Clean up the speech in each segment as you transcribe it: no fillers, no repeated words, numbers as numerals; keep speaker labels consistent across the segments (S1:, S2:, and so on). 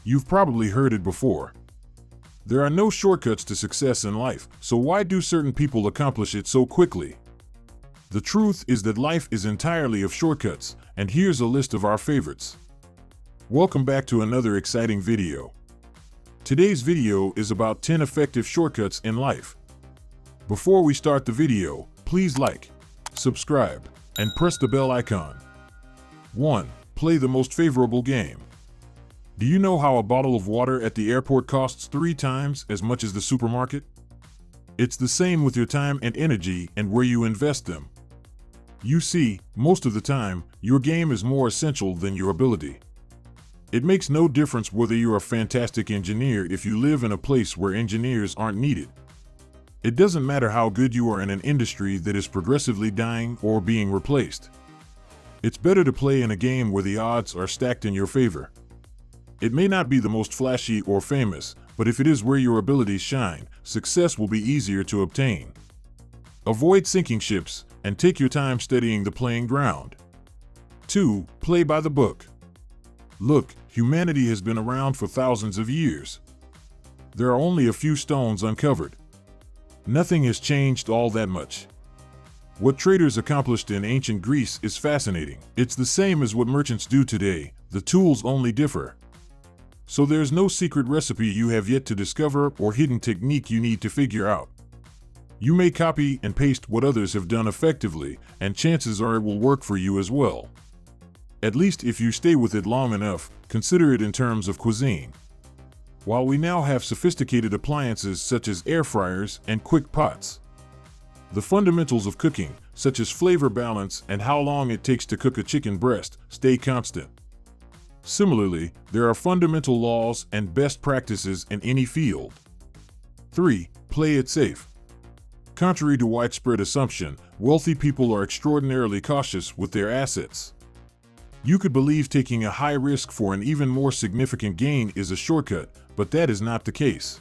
S1: You've probably heard it before. There are no shortcuts to success in life, so why do certain people accomplish it so quickly? The truth is that life is entirely of shortcuts, and here's a list of our favorites. Welcome back to another exciting video. Today's video is about 10 effective shortcuts in life. Before we start the video, please like, subscribe, and press the bell icon. 1. Play the most favorable game. Do you know how a bottle of water at the airport costs 3 times as much as the supermarket? It's the same with your time and energy and where you invest them. You see, most of the time, your game is more essential than your ability. It makes no difference whether you're a fantastic engineer if you live in a place where engineers aren't needed. It doesn't matter how good you are in an industry that is progressively dying or being replaced. It's better to play in a game where the odds are stacked in your favor. It may not be the most flashy or famous, but if it is where your abilities shine, success will be easier to obtain. Avoid sinking ships and take your time studying the playing ground. 2. Play by the book. Look, humanity has been around for thousands of years. There are only a few stones uncovered. Nothing has changed all that much. What traders accomplished in ancient Greece is fascinating. It's the same as what merchants do today, the tools only differ. So there's no secret recipe you have yet to discover or hidden technique you need to figure out. You may copy and paste what others have done effectively, and chances are it will work for you as well. At least if you stay with it long enough, consider it in terms of cuisine. While we now have sophisticated appliances such as air fryers and quick pots, the fundamentals of cooking, such as flavor balance and how long it takes to cook a chicken breast, stay constant. Similarly, there are fundamental laws and best practices in any field. 3. Play it safe. Contrary to widespread assumption, wealthy people are extraordinarily cautious with their assets. You could believe taking a high risk for an even more significant gain is a shortcut, but that is not the case.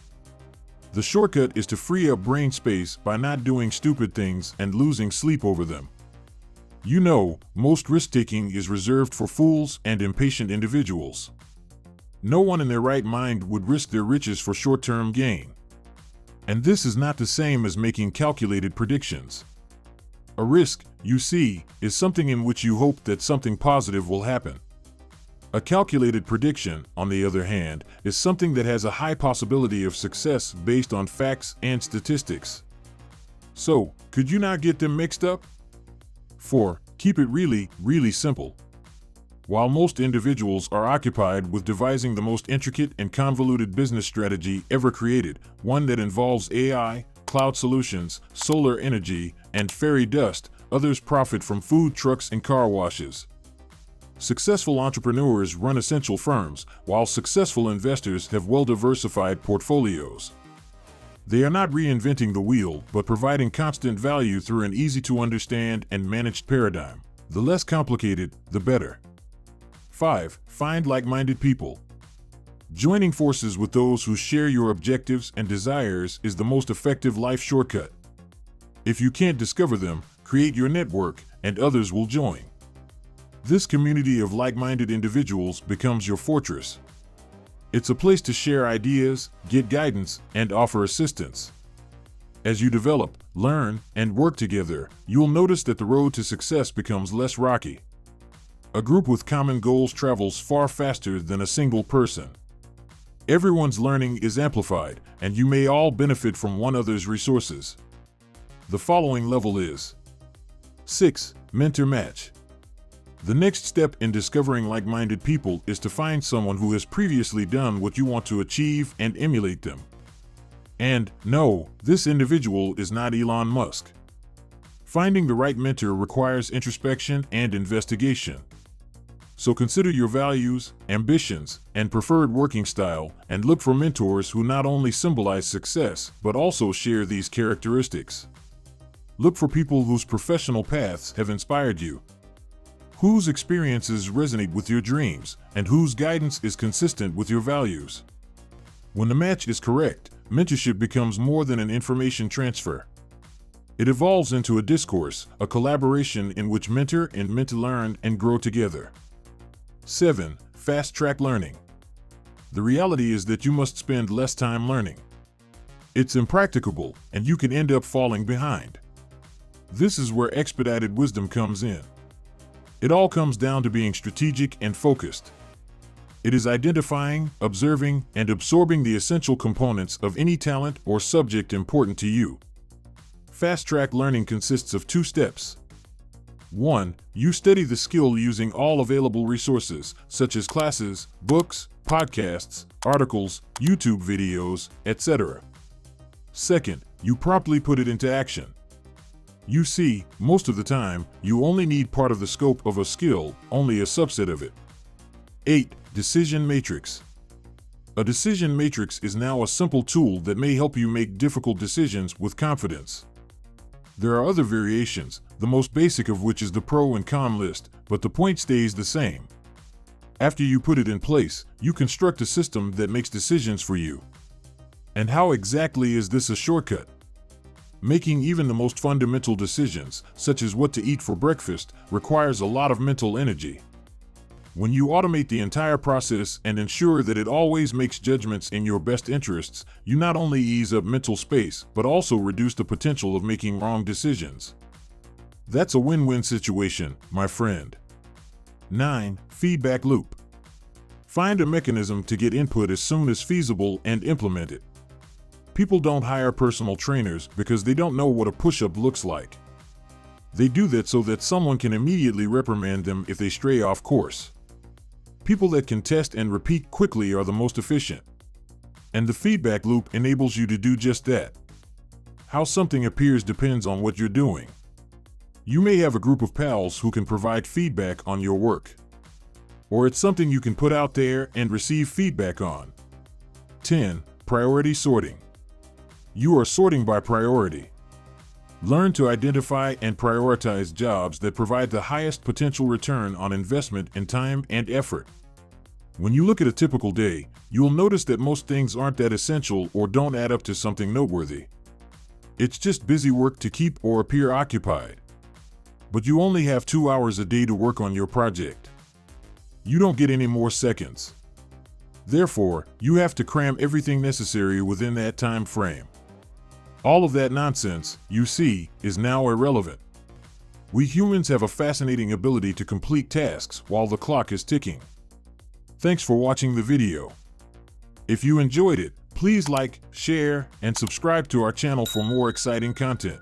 S1: The shortcut is to free up brain space by not doing stupid things and losing sleep over them. You know, most risk-taking is reserved for fools and impatient individuals. No one in their right mind would risk their riches for short-term gain. And this is not the same as making calculated predictions. A risk, you see, is something in which you hope that something positive will happen. A calculated prediction, on the other hand, is something that has a high possibility of success based on facts and statistics. So, could you not get them mixed up? 4. Keep it really, really simple. While most individuals are occupied with devising the most intricate and convoluted business strategy ever created, one that involves AI, cloud solutions, solar energy, and fairy dust, others profit from food trucks and car washes. Successful entrepreneurs run essential firms, while successful investors have well-diversified portfolios. They are not reinventing the wheel, but providing constant value through an easy-to-understand and managed paradigm. The less complicated, the better. 5. Find like-minded people. Joining forces with those who share your objectives and desires is the most effective life shortcut. If you can't discover them, create your network, and others will join. This community of like-minded individuals becomes your fortress. It's a place to share ideas, get guidance, and offer assistance. As you develop, learn, and work together, you'll notice that the road to success becomes less rocky. A group with common goals travels far faster than a single person. Everyone's learning is amplified, and you may all benefit from one another's resources. The following level is 6. Mentor match. The next step in discovering like-minded people is to find someone who has previously done what you want to achieve and emulate them. And, no, this individual is not Elon Musk. Finding the right mentor requires introspection and investigation. So consider your values, ambitions, and preferred working style, and look for mentors who not only symbolize success, but also share these characteristics. Look for people whose professional paths have inspired you, whose experiences resonate with your dreams, and whose guidance is consistent with your values. When the match is correct, mentorship becomes more than an information transfer. It evolves into a discourse, a collaboration in which mentor and mentee learn and grow together. 7. Fast-track learning. The reality is that you must spend less time learning. It's impracticable, and you can end up falling behind. This is where expedited wisdom comes in. It all comes down to being strategic and focused. It is identifying, observing, and absorbing the essential components of any talent or subject important to you. Fast-track learning consists of 2 steps. 1. You study the skill using all available resources, such as classes, books, podcasts, articles, YouTube videos, etc. 2. You promptly put it into action. You see, most of the time, you only need part of the scope of a skill, only a subset of it. 8. Decision matrix. A decision matrix is now a simple tool that may help you make difficult decisions with confidence. There are other variations, the most basic of which is the pro and con list, but the point stays the same. After you put it in place, you construct a system that makes decisions for you. And how exactly is this a shortcut? Making even the most fundamental decisions, such as what to eat for breakfast, requires a lot of mental energy. When you automate the entire process and ensure that it always makes judgments in your best interests, you not only ease up mental space, but also reduce the potential of making wrong decisions. That's a win-win situation, my friend. 9. Feedback loop. Find a mechanism to get input as soon as feasible and implement it. People don't hire personal trainers because they don't know what a push-up looks like. They do that so that someone can immediately reprimand them if they stray off course. People that can test and repeat quickly are the most efficient. And the feedback loop enables you to do just that. How something appears depends on what you're doing. You may have a group of pals who can provide feedback on your work. Or it's something you can put out there and receive feedback on. 10. Priority sorting. You are sorting by priority. Learn to identify and prioritize jobs that provide the highest potential return on investment in time and effort. When you look at a typical day, you'll notice that most things aren't that essential or don't add up to something noteworthy. It's just busy work to keep or appear occupied. But you only have 2 hours a day to work on your project. You don't get any more seconds. Therefore, you have to cram everything necessary within that time frame. All of that nonsense, you see, is now irrelevant. We humans have a fascinating ability to complete tasks while the clock is ticking. Thanks for watching the video. If you enjoyed it, please like, share, and subscribe to our channel for more exciting content.